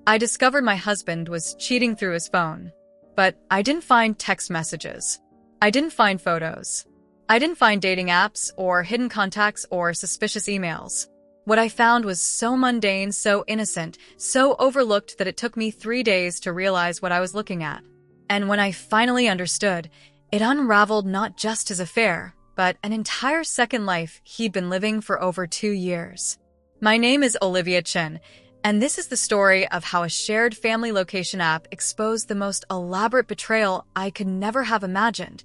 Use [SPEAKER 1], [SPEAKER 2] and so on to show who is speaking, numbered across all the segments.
[SPEAKER 1] I discovered my husband was cheating through his phone. But I didn't find text messages. I didn't find photos. I didn't find dating apps or hidden contacts or suspicious emails. What I found was so mundane, so innocent, so overlooked that it took me 3 days to realize what I was looking at. And when I finally understood, it unraveled not just his affair, but an entire second life he'd been living for over 2 years. My name is Olivia Chin, and this is the story of how a shared family location app exposed the most elaborate betrayal I could never have imagined,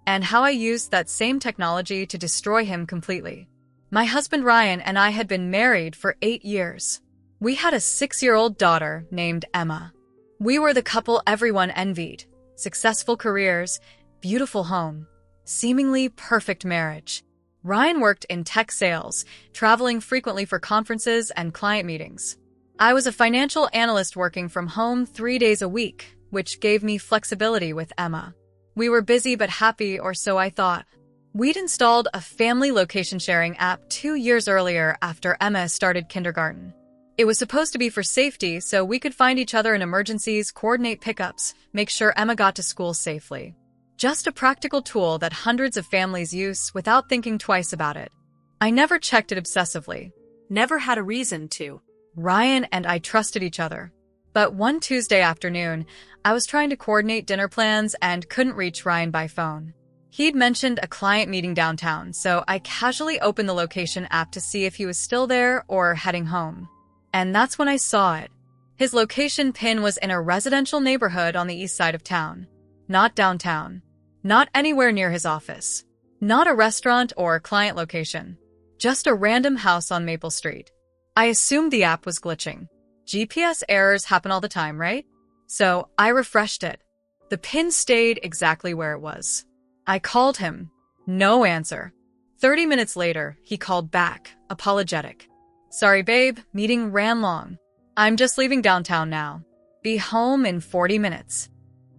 [SPEAKER 1] and how I used that same technology to destroy him completely. My husband Ryan and I had been married for 8 years. We had a 6-year-old daughter named Emma. We were the couple everyone envied. Successful careers, beautiful home, seemingly perfect marriage. Ryan worked in tech sales, traveling frequently for conferences and client meetings. I was a financial analyst working from home 3 days a week, which gave me flexibility with Emma. We were busy but happy, or so I thought. We'd installed a family location sharing app 2 years earlier after Emma started kindergarten. It was supposed to be for safety so we could find each other in emergencies, coordinate pickups, make sure Emma got to school safely. Just a practical tool that hundreds of families use without thinking twice about it. I never checked it obsessively.
[SPEAKER 2] Never had a reason to.
[SPEAKER 1] Ryan and I trusted each other. But one Tuesday afternoon, I was trying to coordinate dinner plans and couldn't reach Ryan by phone. He'd mentioned a client meeting downtown, so I casually opened the location app to see if he was still there or heading home. And that's when I saw it. His location pin was in a residential neighborhood on the east side of town. Not downtown. Not anywhere near his office. Not a restaurant or client location. Just a random house on Maple Street. I assumed the app was glitching. GPS errors happen all the time, right? So I refreshed it. The pin stayed exactly where it was. I called him. No answer. 30 minutes later, he called back, apologetic. Sorry, babe, meeting ran long. I'm just leaving downtown now. Be home in 40 minutes.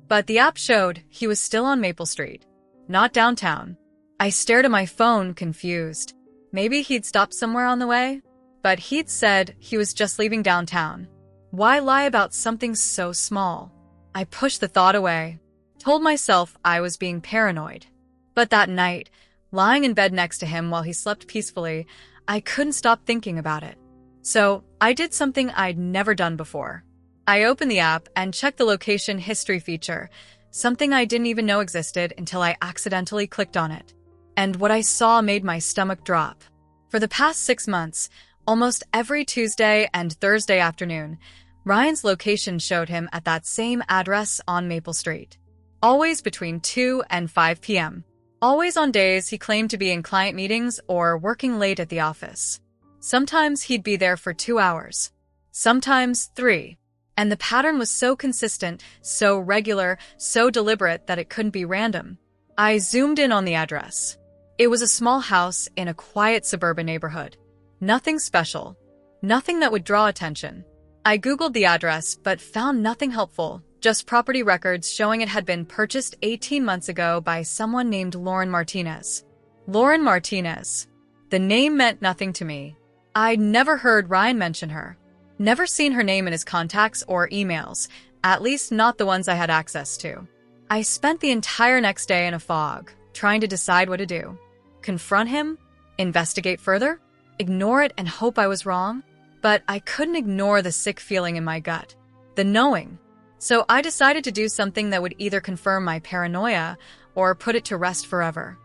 [SPEAKER 1] But the app showed he was still on Maple Street, not downtown. I stared at my phone, confused. Maybe he'd stopped somewhere on the way? But he'd said he was just leaving downtown. Why lie about something so small? I pushed the thought away. Told myself I was being paranoid. But that night, lying in bed next to him while he slept peacefully, I couldn't stop thinking about it. So I did something I'd never done before. I opened the app and checked the location history feature, something I didn't even know existed until I accidentally clicked on it. And what I saw made my stomach drop. For the past 6 months, almost every Tuesday and Thursday afternoon, Ryan's location showed him at that same address on Maple Street. Always between 2 and 5 p.m. Always on days he claimed to be in client meetings or working late at the office. Sometimes he'd be there for 2 hours. Sometimes 3. And the pattern was so consistent, so regular, so deliberate that it couldn't be random. I zoomed in on the address. It was a small house in a quiet suburban neighborhood. Nothing special. Nothing that would draw attention. I Googled the address but found nothing helpful. Just property records showing it had been purchased 18 months ago by someone named Lauren Martinez. Lauren Martinez. The name meant nothing to me. I'd never heard Ryan mention her. Never seen her name in his contacts or emails, at least not the ones I had access to. I spent the entire next day in a fog, trying to decide what to do. Confront him? Investigate further? Ignore it and hope I was wrong? But I couldn't ignore the sick feeling in my gut. The knowing. So I decided to do something that would either confirm my paranoia or put it to rest forever.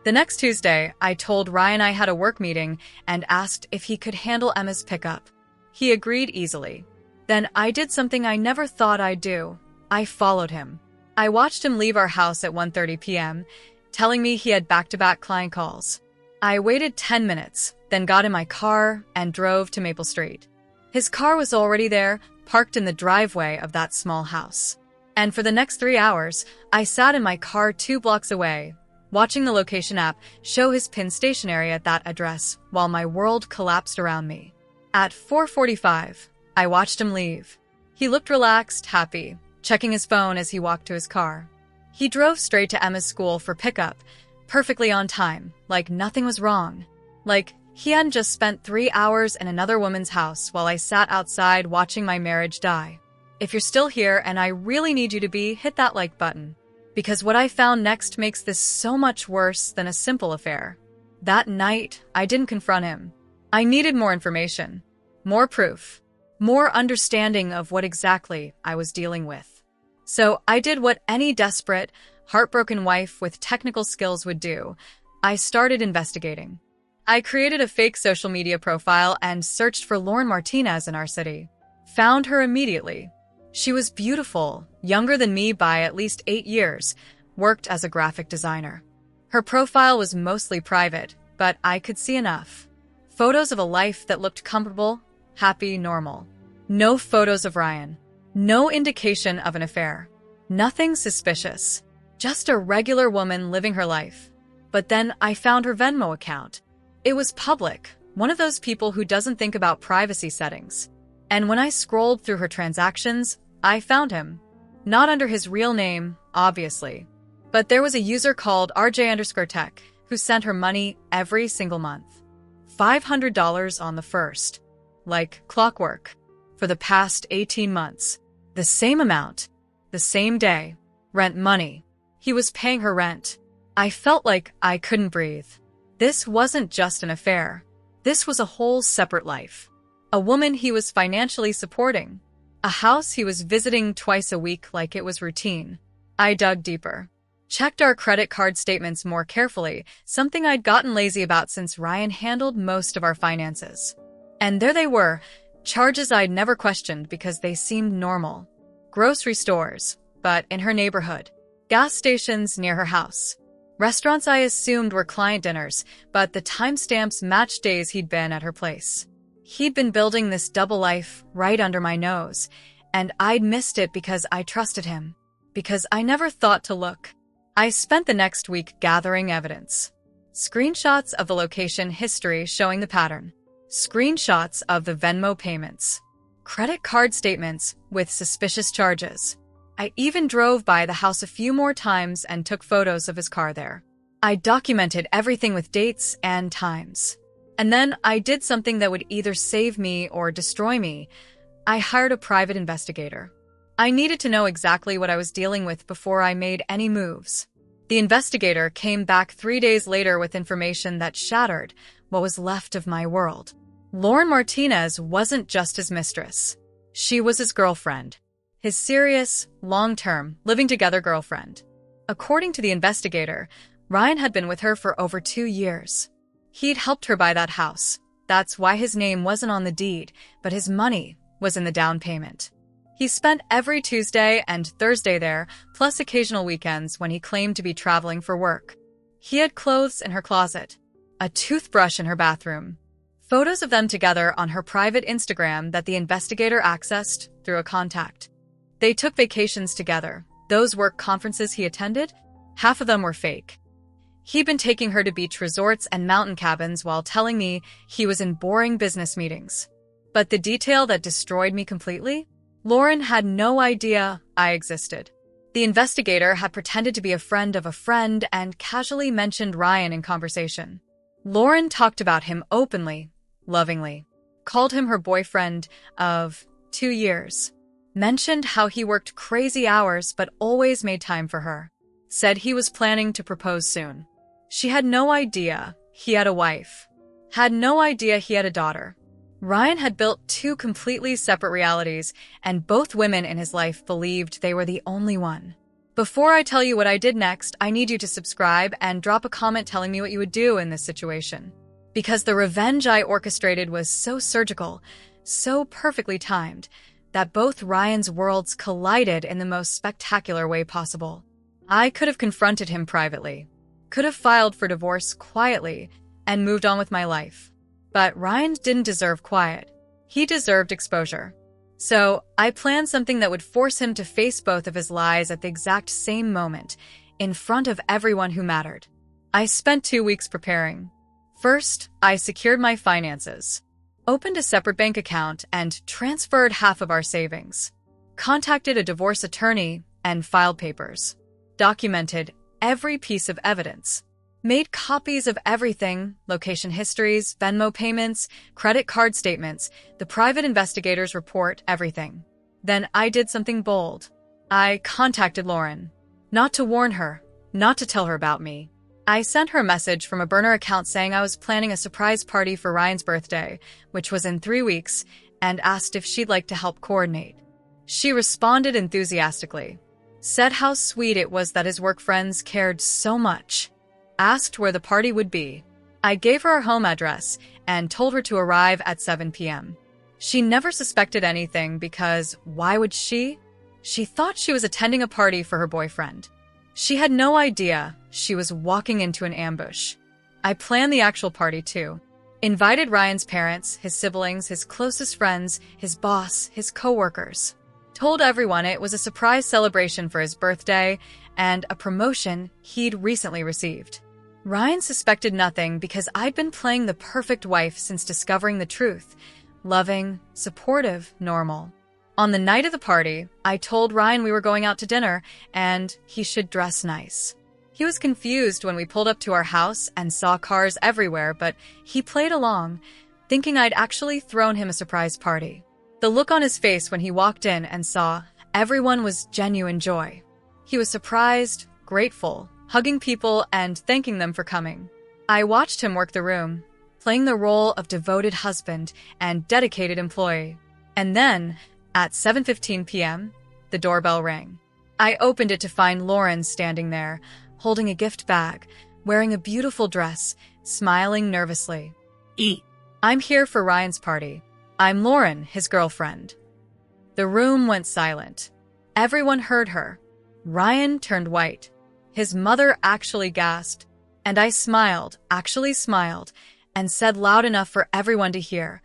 [SPEAKER 1] The next Tuesday, I told Ryan I had a work meeting and asked if he could handle Emma's pickup. He agreed easily. Then I did something I never thought I'd do. I followed him. I watched him leave our house at 1:30 p.m., telling me he had back-to-back client calls. I waited 10 minutes, then got in my car and drove to Maple Street. His car was already there, parked in the driveway of that small house. And for the next 3 hours, I sat in my car 2 blocks away, watching the location app show his pin stationary at that address while my world collapsed around me. At 4:45, I watched him leave. He looked relaxed, happy, checking his phone as he walked to his car. He drove straight to Emma's school for pickup, perfectly on time, like nothing was wrong. Like He hadn't just spent 3 hours in another woman's house while I sat outside watching my marriage die. If you're still here, and I really need you to be, hit that like button. Because what I found next makes this so much worse than a simple affair. That night, I didn't confront him. I needed more information, more proof, more understanding of what exactly I was dealing with. So I did what any desperate, heartbroken wife with technical skills would do. I started investigating. I created a fake social media profile and searched for Lauren Martinez in our city. Found her immediately. She was beautiful, younger than me by at least 8 years, worked as a graphic designer. Her profile was mostly private, but I could see enough. Photos of a life that looked comfortable, happy, normal. No photos of Ryan. No indication of an affair. Nothing suspicious. Just a regular woman living her life. But then I found her Venmo account. It was public, one of those people who doesn't think about privacy settings. And when I scrolled through her transactions, I found him. Not under his real name, obviously. But there was a user called RJ_Tech who sent her money every single month. $500 on the first. Like clockwork. For the past 18 months. The same amount. The same day. Rent money. He was paying her rent. I felt like I couldn't breathe. This wasn't just an affair. This was a whole separate life. A woman he was financially supporting. A house he was visiting twice a week like it was routine. I dug deeper. Checked our credit card statements more carefully, something I'd gotten lazy about since Ryan handled most of our finances. And there they were, charges I'd never questioned because they seemed normal. Grocery stores, but in her neighborhood. Gas stations near her house. Restaurants I assumed were client dinners, but the timestamps matched days he'd been at her place. He'd been building this double life right under my nose, and I'd missed it because I trusted him. Because I never thought to look. I spent the next week gathering evidence. Screenshots of the location history showing the pattern. Screenshots of the Venmo payments. Credit card statements with suspicious charges. I even drove by the house a few more times and took photos of his car there. I documented everything with dates and times. And then I did something that would either save me or destroy me. I hired a private investigator. I needed to know exactly what I was dealing with before I made any moves. The investigator came back 3 days later with information that shattered what was left of my world. Lauren Martinez wasn't just his mistress. She was his girlfriend. His serious, long-term, living-together girlfriend. According to the investigator, Ryan had been with her for over 2 years. He'd helped her buy that house. That's why his name wasn't on the deed, but his money was in the down payment. He spent every Tuesday and Thursday there, plus occasional weekends when he claimed to be traveling for work. He had clothes in her closet, a toothbrush in her bathroom, photos of them together on her private Instagram that the investigator accessed through a contact. They took vacations together. Those work conferences he attended, half of them were fake. He'd been taking her to beach resorts and mountain cabins while telling me he was in boring business meetings. But the detail that destroyed me completely? Lauren had no idea I existed. The investigator had pretended to be a friend of a friend and casually mentioned Ryan in conversation. Lauren talked about him openly, lovingly, called him her boyfriend of 2 years, mentioned how he worked crazy hours but always made time for her, said he was planning to propose soon. She had no idea he had a wife, had no idea he had a daughter. Ryan had built 2 completely separate realities, and both women in his life believed they were the only one. Before I tell you what I did next, I need you to subscribe and drop a comment telling me what you would do in this situation. Because the revenge I orchestrated was so surgical, so perfectly timed, that both Ryan's worlds collided in the most spectacular way possible. I could have confronted him privately, could have filed for divorce quietly, and moved on with my life. But Ryan didn't deserve quiet. He deserved exposure. So I planned something that would force him to face both of his lies at the exact same moment, in front of everyone who mattered. I spent 2 weeks preparing. First, I secured my finances, opened a separate bank account, and transferred half of our savings. Contacted a divorce attorney and filed papers. Documented every piece of evidence. Made copies of everything, location histories, Venmo payments, credit card statements, the private investigators report, everything. Then I did something bold. I contacted Lauren. Not to warn her, not to tell her about me. I sent her a message from a burner account saying I was planning a surprise party for Ryan's birthday, which was in 3 weeks, and asked if she'd like to help coordinate. She responded enthusiastically. Said how sweet it was that his work friends cared so much. Asked where the party would be. I gave her our home address and told her to arrive at 7 p.m. She never suspected anything because why would she? She thought she was attending a party for her boyfriend. She had no idea she was walking into an ambush. I planned the actual party too. Invited Ryan's parents, his siblings, his closest friends, his boss, his coworkers. Told everyone it was a surprise celebration for his birthday and a promotion he'd recently received. Ryan suspected nothing because I'd been playing the perfect wife since discovering the truth. Loving, supportive, normal. On the night of the party, I told Ryan we were going out to dinner and he should dress nice. He was confused when we pulled up to our house and saw cars everywhere, but he played along, thinking I'd actually thrown him a surprise party. The look on his face when he walked in and saw everyone was genuine joy. He was surprised, grateful, hugging people and thanking them for coming. I watched him work the room, playing the role of devoted husband and dedicated employee. And then, at 7:15 p.m., the doorbell rang. I opened it to find Lauren standing there, holding a gift bag, wearing a beautiful dress, smiling nervously. I'm here for Ryan's party. I'm Lauren, his girlfriend. The room went silent. Everyone heard her. Ryan turned white. His mother actually gasped, and I smiled, actually smiled, and said loud enough for everyone to hear,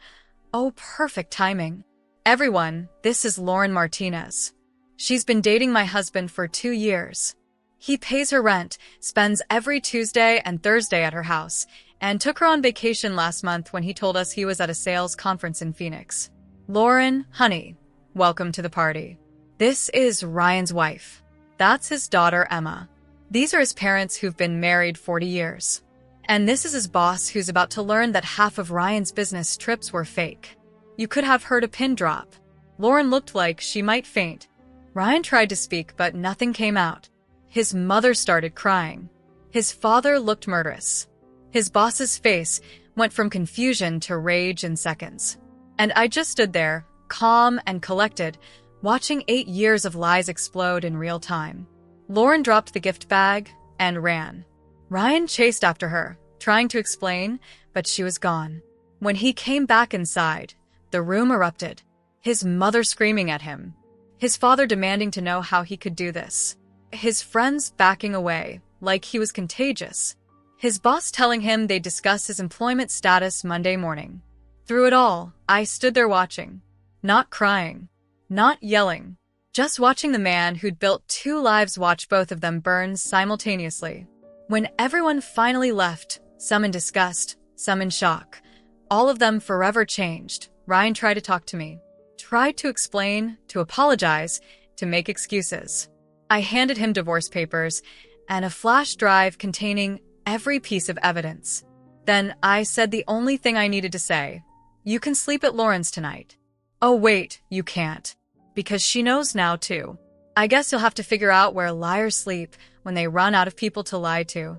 [SPEAKER 1] "Oh, perfect timing. Everyone, this is Lauren Martinez. She's been dating my husband for 2 years. He pays her rent, spends every Tuesday and Thursday at her house, and took her on vacation last month when he told us he was at a sales conference in Phoenix. Lauren, honey, welcome to the party. This is Ryan's wife. That's his daughter, Emma. These are his parents who've been married 40 years. And this is his boss who's about to learn that half of Ryan's business trips were fake. You could have heard a pin drop. Lauren looked like she might faint. Ryan tried to speak, but nothing came out. His mother started crying. His father looked murderous. His boss's face went from confusion to rage in seconds. And I just stood there, calm and collected, watching 8 years of lies explode in real time. Lauren dropped the gift bag and ran. Ryan chased after her, trying to explain, but she was gone. When he came back inside, the room erupted. His mother screaming at him. His father demanding to know how he could do this. His friends backing away, like he was contagious. His boss telling him they'd discuss his employment status Monday morning. Through it all, I stood there watching. Not crying. Not yelling. Just watching the man who'd built 2 lives watch both of them burn simultaneously. When everyone finally left, some in disgust, some in shock, all of them forever changed, Ryan tried to talk to me. Tried to explain, to apologize, to make excuses. I handed him divorce papers and a flash drive containing every piece of evidence. Then I said the only thing I needed to say. You can sleep at Lauren's tonight. Oh wait, you can't. Because she knows now too. I guess you'll have to figure out where liars sleep when they run out of people to lie to.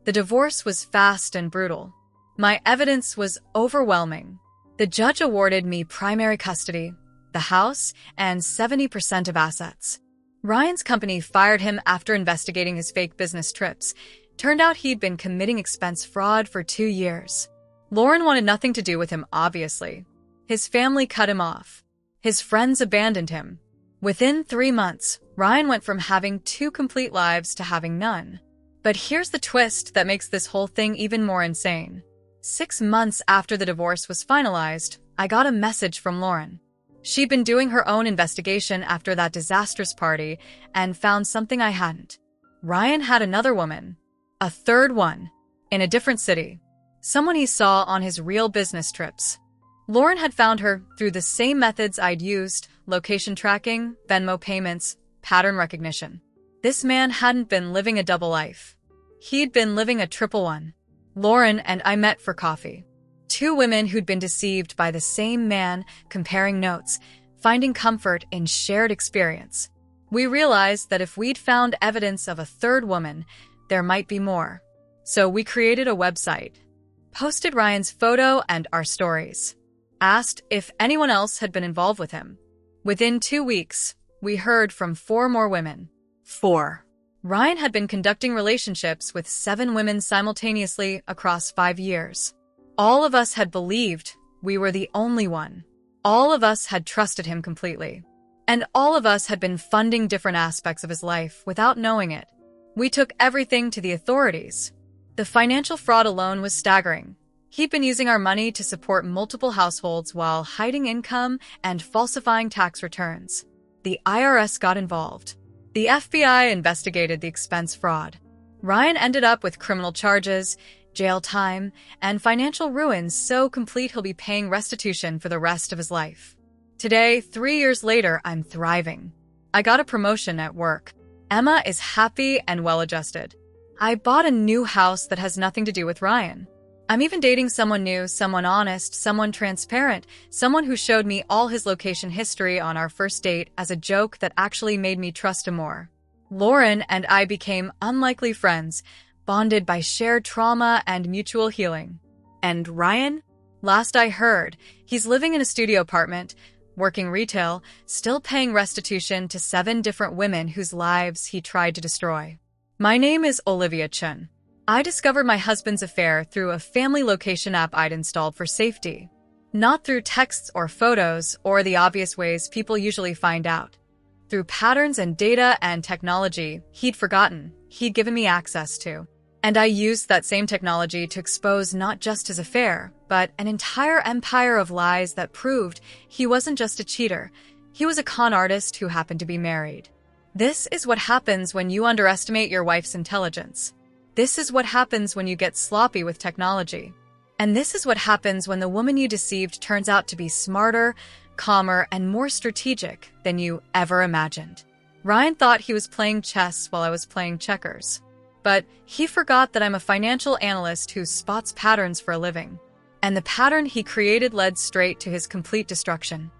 [SPEAKER 1] The divorce was fast and brutal. My evidence was overwhelming. The judge awarded me primary custody, the house, and 70% of assets. Ryan's company fired him after investigating his fake business trips. Turned out he'd been committing expense fraud for 2 years. Lauren wanted nothing to do with him, obviously. His family cut him off. His friends abandoned him. Within 3 months, Ryan went from having 2 complete lives to having none. But here's the twist that makes this whole thing even more insane. 6 months after the divorce was finalized, I got a message from Lauren. She'd been doing her own investigation after that disastrous party and found something I hadn't. Ryan had another woman. A third one. In a different city. Someone he saw on his real business trips. Lauren had found her through the same methods I'd used: location tracking, Venmo payments, pattern recognition. This man hadn't been living a double life. He'd been living a triple one. Lauren and I met for coffee. Two women who'd been deceived by the same man, comparing notes, finding comfort in shared experience. We realized that if we'd found evidence of a third woman, there might be more. So we created a website, posted Ryan's photo and our stories, asked if anyone else had been involved with him. Within 2 weeks, we heard from 4 more women. 4. Ryan had been conducting relationships with 7 women simultaneously across 5 years. All of us had believed we were the only one. All of us had trusted him completely. And all of us had been funding different aspects of his life without knowing it. We took everything to the authorities. The financial fraud alone was staggering. He'd been using our money to support multiple households while hiding income and falsifying tax returns. The IRS got involved. The FBI investigated the expense fraud. Ryan ended up with criminal charges, jail time, and financial ruin so complete he'll be paying restitution for the rest of his life. Today, 3 years later, I'm thriving. I got a promotion at work. Emma is happy and well-adjusted. I bought a new house that has nothing to do with Ryan. I'm even dating someone new, someone honest, someone transparent, someone who showed me all his location history on our first date as a joke that actually made me trust him more. Lauren and I became unlikely friends, bonded by shared trauma and mutual healing. And Ryan? Last I heard, he's living in a studio apartment, working retail, still paying restitution to 7 different women whose lives he tried to destroy. My name is Olivia Chun. I discovered my husband's affair through a family location app I'd installed for safety. Not through texts or photos or the obvious ways people usually find out. Through patterns and data and technology he'd forgotten, he'd given me access to. And I used that same technology to expose not just his affair, but an entire empire of lies that proved he wasn't just a cheater. He was a con artist who happened to be married. This is what happens when you underestimate your wife's intelligence. This is what happens when you get sloppy with technology. And this is what happens when the woman you deceived turns out to be smarter, calmer, and more strategic than you ever imagined. Ryan thought he was playing chess while I was playing checkers. But he forgot that I'm a financial analyst who spots patterns for a living. And the pattern he created led straight to his complete destruction.